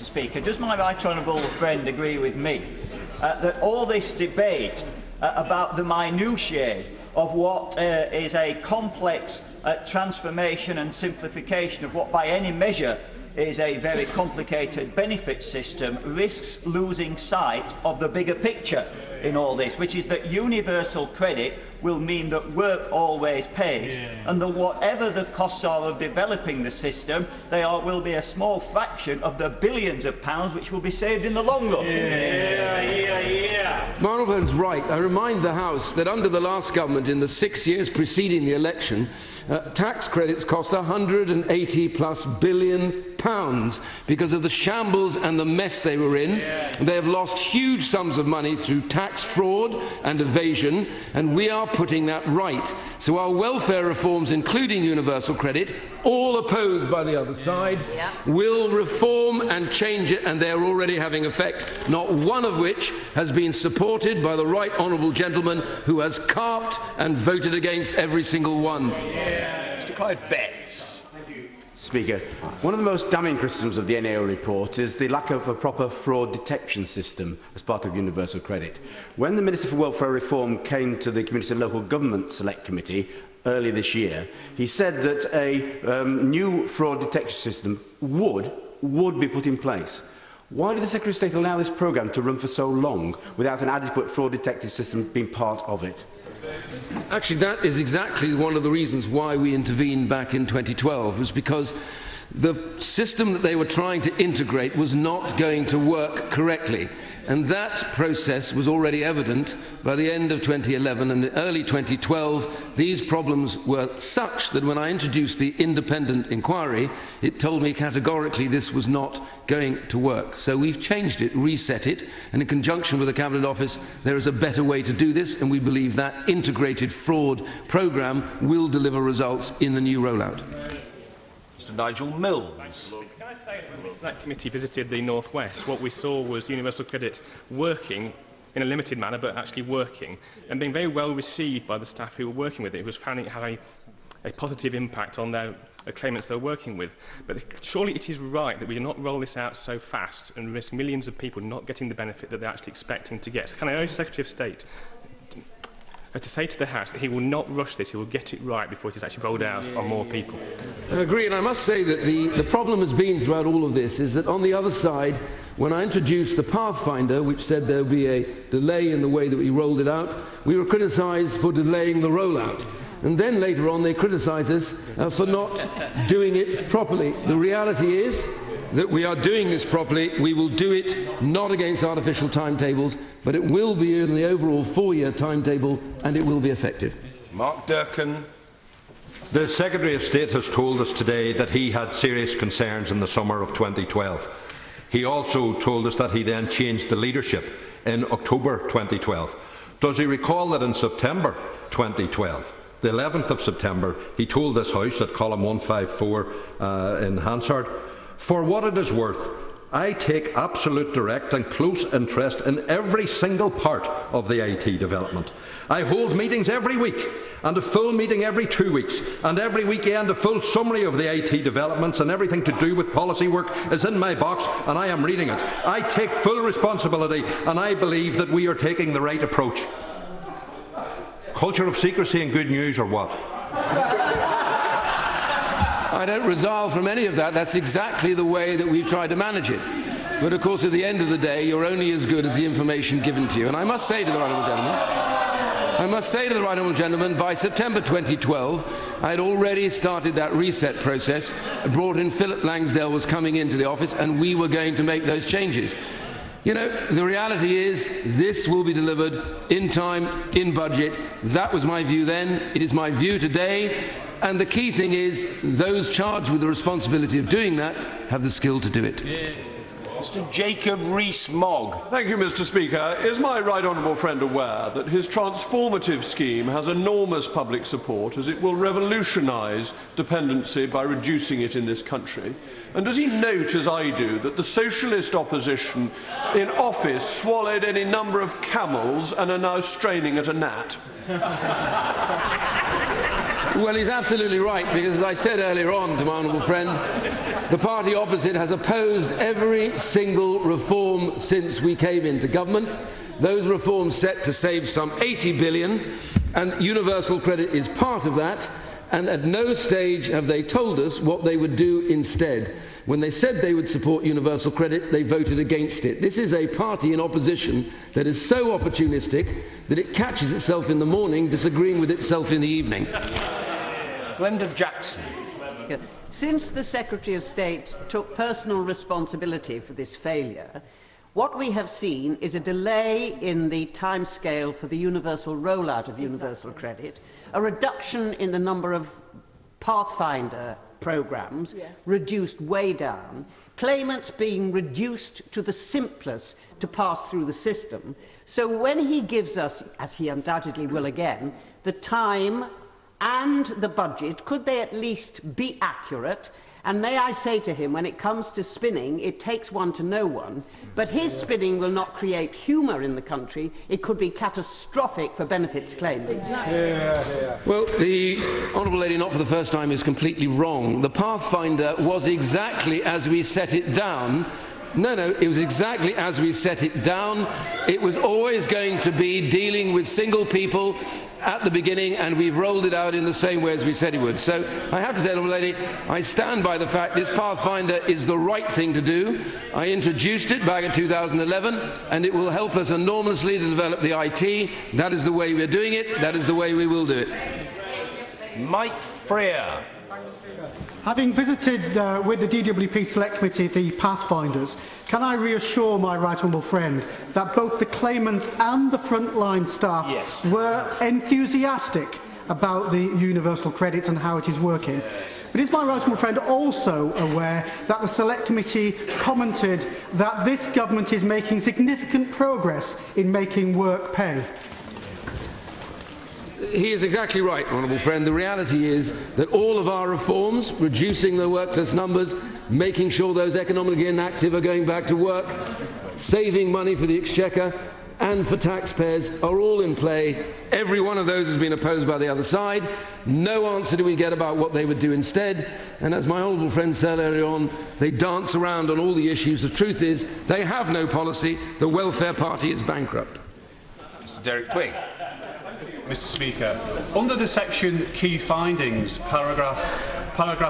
Mr. Speaker. Does my right honourable friend agree with me that all this debate about the minutiae of what is a complex transformation and simplification of what by any measure is a very complicated benefit system risks losing sight of the bigger picture in all this, which is that universal credit will mean that work always pays, and that whatever the costs are of developing the system, will be a small fraction of the billions of pounds which will be saved in the long run. Marlborough's right. I remind the House that under the last government, in the 6 years preceding the election, tax credits cost £180+ billion because of the shambles and the mess they were in. They have lost huge sums of money through tax fraud and evasion, and we are putting that right. So our welfare reforms, including universal credit, all opposed by the other side, will reform and change it, and they are already having effect, not one of which has been supported by the right honourable gentleman who has carped and voted against every single one. Mr. Clive Betts. Speaker, one of the most damning criticisms of the NAO report is the lack of a proper fraud detection system as part of universal credit. When the Minister for Welfare Reform came to the Community and Local Government Select Committee earlier this year, he said that a new fraud detection system would be put in place. Why did the Secretary of State allow this programme to run for so long without an adequate fraud detection system being part of it? Actually, that is exactly one of the reasons why we intervened back in 2012, was because the system that they were trying to integrate was not going to work correctly. And that process was already evident by the end of 2011, and in early 2012 these problems were such that when I introduced the independent inquiry, it told me categorically this was not going to work. So we've changed it, reset it, and in conjunction with the Cabinet Office there is a better way to do this, and we believe that integrated fraud programme will deliver results in the new rollout. Mr. Nigel Mills. Can I say that when that committee visited the North West, what we saw was universal credit working in a limited manner, but actually working, and being very well received by the staff who were working with it, who was finding it had a positive impact on their claimants they were working with. But surely it is right that we do not roll this out so fast and risk millions of people not getting the benefit that they're actually expecting to get. So can I urge the Secretary of State to say to the House that he will not rush this, he will get it right before it is actually rolled out on more people? I agree, and I must say that the problem has been throughout all of this is that on the other side, when I introduced the Pathfinder, which said there would be a delay in the way that we rolled it out, we were criticised for delaying the rollout. And then later on they criticised us for not doing it properly. The reality is that we are doing this properly. We will do it not against artificial timetables, but it will be in the overall 4-year timetable, and it will be effective. Mark Duncan. The Secretary of State has told us today that he had serious concerns in the summer of 2012. He also told us that he then changed the leadership in October 2012. Does he recall that in September 2012, the 11th of September, he told this House at column 154 in Hansard, "For what it is worth, I take absolute direct and close interest in every single part of the IT development. I hold meetings every week, and a full meeting every 2 weeks, and every weekend a full summary of the IT developments, and everything to do with policy work is in my box, and I am reading it. I take full responsibility, and I believe that we are taking the right approach." Culture of secrecy and good news, or what? I don't resolve from any of that. That's exactly the way that we've tried to manage it. But of course, at the end of the day, you're only as good as the information given to you. And I must say to the right honourable gentleman, by September 2012, I had already started that reset process, brought in Philip Langsdale was coming into the office, and we were going to make those changes. You know, the reality is this will be delivered in time, in budget. That was my view then. It is my view today. And the key thing is those charged with the responsibility of doing that have the skill to do it. Mr. Jacob Rees-Mogg. Thank you, Mr. Speaker. Is my right honourable friend aware that his transformative scheme has enormous public support, as it will revolutionise dependency by reducing it in this country? And does he note, as I do, that the socialist opposition in office swallowed any number of camels and are now straining at a gnat? Well, he's absolutely right, because as I said earlier on to my honourable friend, the party opposite has opposed every single reform since we came into government. Those reforms set to save some 80 billion, and universal credit is part of that, and at no stage have they told us what they would do instead. When they said they would support universal credit, they voted against it. This is a party in opposition that is so opportunistic that it catches itself in the morning disagreeing with itself in the evening. Glenda Jackson. Since the Secretary of State took personal responsibility for this failure, what we have seen is a delay in the timescale for the universal rollout of universal credit, a reduction in the number of Pathfinder programmes, reduced way down, claimants being reduced to the simplest to pass through the system. So when he gives us, as he undoubtedly will again, the time and the budget, could they at least be accurate? And may I say to him, when it comes to spinning, it takes one to know one, but his spinning will not create humour in the country. It could be catastrophic for benefits claimants. Well, the honourable lady, not for the first time, is completely wrong. The Pathfinder was exactly as we set it down. No, it was exactly as we set it down. It was always going to be dealing with single people at the beginning, and we've rolled it out in the same way as we said it would. So I have to say, honourable lady, I stand by the fact this Pathfinder is the right thing to do. I introduced it back in 2011, and it will help us enormously to develop the IT. That is the way we're doing it. That is the way we will do it. Mike Freer. Having visited with the DWP Select Committee the Pathfinders, can I reassure my right honourable friend that both the claimants and the frontline staff were enthusiastic about the universal credits and how it is working? But is my right honourable friend also aware that the Select Committee commented that this government is making significant progress in making work pay? He is exactly right, honourable friend. The reality is that all of our reforms, reducing the workless numbers, making sure those economically inactive are going back to work, saving money for the Exchequer and for taxpayers, are all in play. Every one of those has been opposed by the other side. No answer do we get about what they would do instead. And as my honourable friend said earlier on, they dance around on all the issues. The truth is, they have no policy. The Welfare Party is bankrupt. Mr. Derek Twigg. Mr. Speaker, under the section Key Findings, paragraph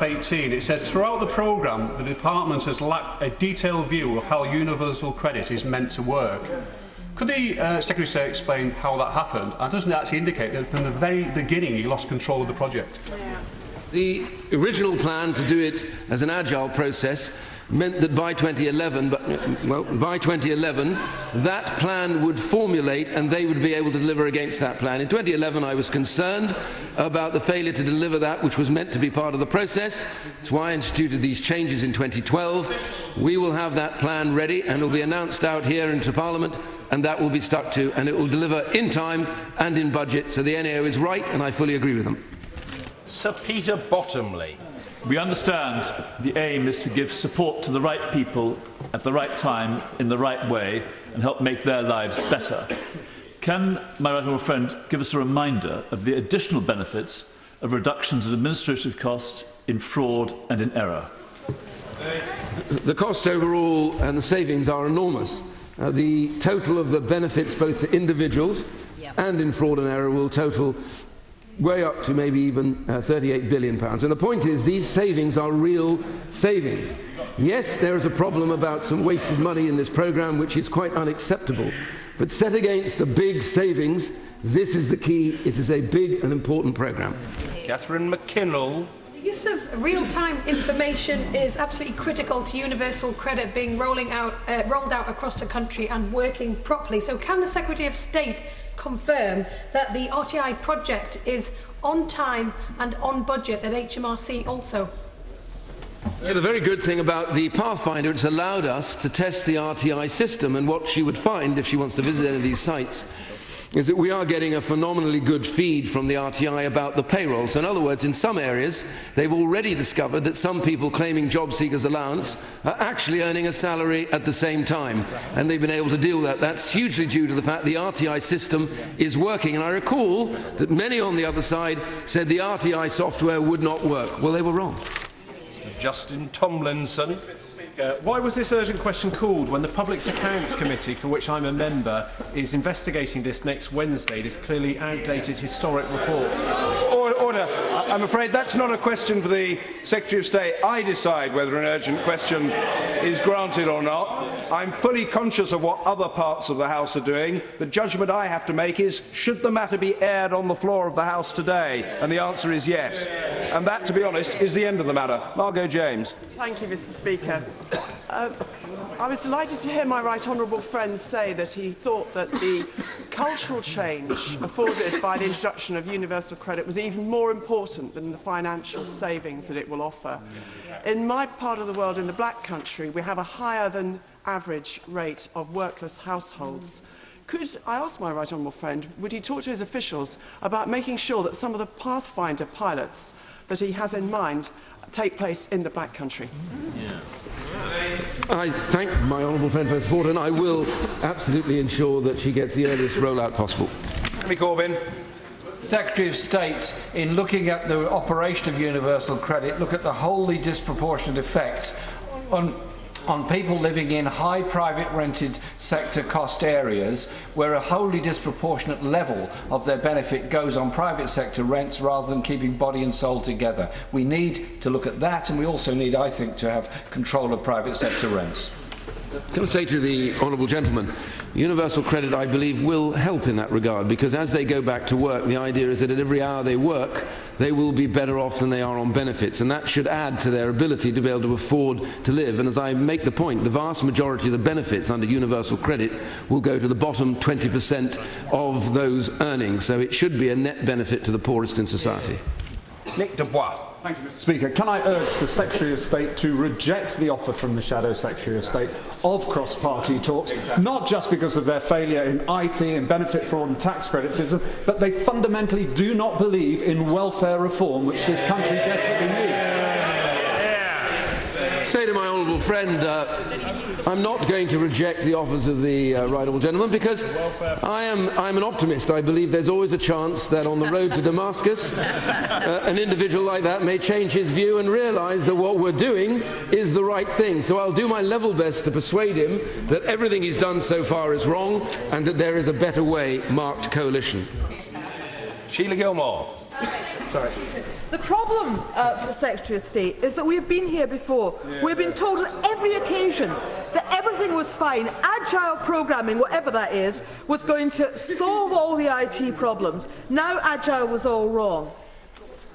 18, it says, throughout the programme, the Department has lacked a detailed view of how universal credit is meant to work. Could the Secretary of State explain how that happened? And doesn't it actually indicate that from the very beginning he lost control of the project? The original plan to do it as an agile process meant that by 2011, that plan would formulate and they would be able to deliver against that plan. In 2011, I was concerned about the failure to deliver that which was meant to be part of the process. That's why I instituted these changes in 2012. We will have that plan ready and it will be announced out here into Parliament, and that will be stuck to, and it will deliver in time and in budget. So the NAO is right, and I fully agree with them. Sir Peter Bottomley. We understand the aim is to give support to the right people at the right time in the right way and help make their lives better. Can my right honourable friend give us a reminder of the additional benefits of reductions in administrative costs, in fraud and in error? The costs overall and the savings are enormous. The total of the benefits both to individuals and in fraud and error will total way up to maybe even £38 billion. And the point is, these savings are real savings. Yes, there is a problem about some wasted money in this programme, which is quite unacceptable. But set against the big savings, this is the key. It is a big and important programme. Catherine McKinnell. The use of real-time information is absolutely critical to universal credit being rolled out across the country and working properly. So can the Secretary of State confirm that the RTI project is on time and on budget at HMRC also? The very good thing about the Pathfinder, it's allowed us to test the RTI system, and what she would find if she wants to visit any of these sites is that we are getting a phenomenally good feed from the RTI about the payroll. So in other words, in some areas, they've already discovered that some people claiming job seekers allowance are actually earning a salary at the same time, and they've been able to deal with that. That's hugely due to the fact the RTI system is working. And I recall that many on the other side said the RTI software would not work. Well, they were wrong. Justin Tomlinson. Why was this urgent question called when the Public Accounts Committee, for which I'm a member, is investigating this next Wednesday, this clearly outdated historic report? Order. I'm afraid that's not a question for the Secretary of State. I decide whether an urgent question is granted or not. I'm fully conscious of what other parts of the House are doing. The judgment I have to make is, should the matter be aired on the floor of the House today? And the answer is yes. And that, to be honest, is the end of the matter. Margot James. Thank you, Mr. Speaker. I was delighted to hear my right honourable friend say that he thought that the cultural change afforded by the introduction of universal credit was even more important than the financial savings that it will offer. In my part of the world, in the Black Country, we have a higher than average rate of workless households. Could I ask my right honourable friend, would he talk to his officials about making sure that some of the Pathfinder pilots that he has in mind take place in the Black Country? I thank my honourable friend for her support, and I will absolutely ensure that she gets the earliest rollout possible. Andy Corbyn. Secretary of State, in looking at the operation of universal credit, look at the wholly disproportionate effect on people living in high private rented sector cost areas where a wholly disproportionate level of their benefit goes on private sector rents rather than keeping body and soul together. We need to look at that, and we also need, I think, to have control of private sector rents. Can I say to the honourable gentleman, universal credit, I believe, will help in that regard, because as they go back to work, the idea is that at every hour they work, they will be better off than they are on benefits, and that should add to their ability to be able to afford to live. And as I make the point, the vast majority of the benefits under universal credit will go to the bottom 20% of those earnings, so it should be a net benefit to the poorest in society. Nick Dubois. Thank you, Mr. Speaker. Can I urge the Secretary of State to reject the offer from the Shadow Secretary of State of cross-party talks, not just because of their failure in IT and benefit fraud and tax credit system, but they fundamentally do not believe in welfare reform, which this country desperately needs. Say to my honourable friend, I'm not going to reject the offers of the right honourable gentleman, because I'm an optimist. I believe there's always a chance that on the road to Damascus, an individual like that may change his view and realise that what we're doing is the right thing. So I'll do my level best to persuade him that everything he's done so far is wrong and that there is a better way, marked coalition. Sheila Gilmore. Sorry. The problem for the Secretary of State is that we have been here before. We've been told on every occasion that everything was fine. Agile programming, whatever that is, was going to solve all the IT problems. Now Agile was all wrong.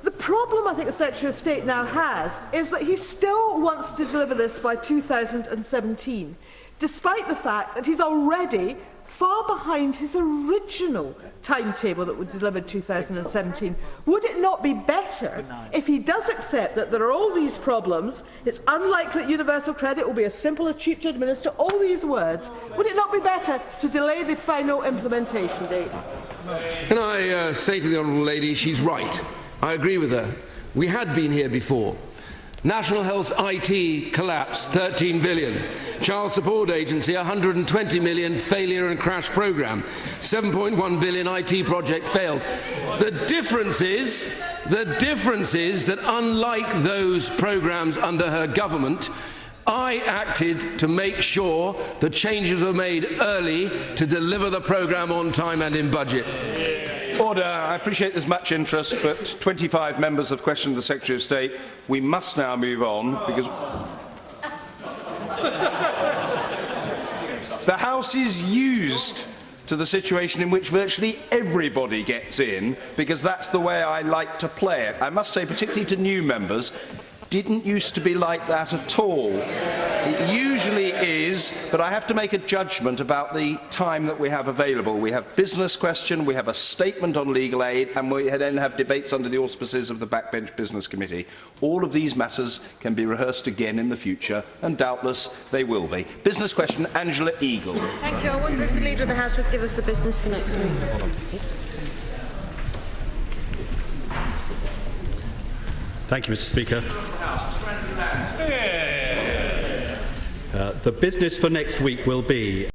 The problem I think the Secretary of State now has is that he still wants to deliver this by 2017, despite the fact that he's already far behind his original timetable that was delivered 2017. Would it not be better if he does accept that there are all these problems, it's unlikely that universal credit will be as simple as cheap to administer, all these words, would it not be better to delay the final implementation date? Can I say to the honourable lady, she's right. I agree with her. We had been here before. National Health IT collapse, 13 billion. Child Support Agency, 120 million failure and crash programme. 7.1 billion IT project failed. The difference is that unlike those programmes under her government, I acted to make sure the changes were made early to deliver the programme on time and in budget. Order. I appreciate there's much interest, but 25 members have questioned the Secretary of State. We must now move on, because the House is used to the situation in which virtually everybody gets in, because that's the way I like to play it. I must say, particularly to new members, didn't used to be like that at all. It usually is, but I have to make a judgment about the time that we have available. We have business question, we have a statement on legal aid, and we then have debates under the auspices of the Backbench Business Committee. All of these matters can be rehearsed again in the future, and doubtless they will be. Business question, Angela Eagle. Thank you. I wonder if the Leader of the House would give us the business for next week. Thank you, Mr. Speaker. The business for next week will be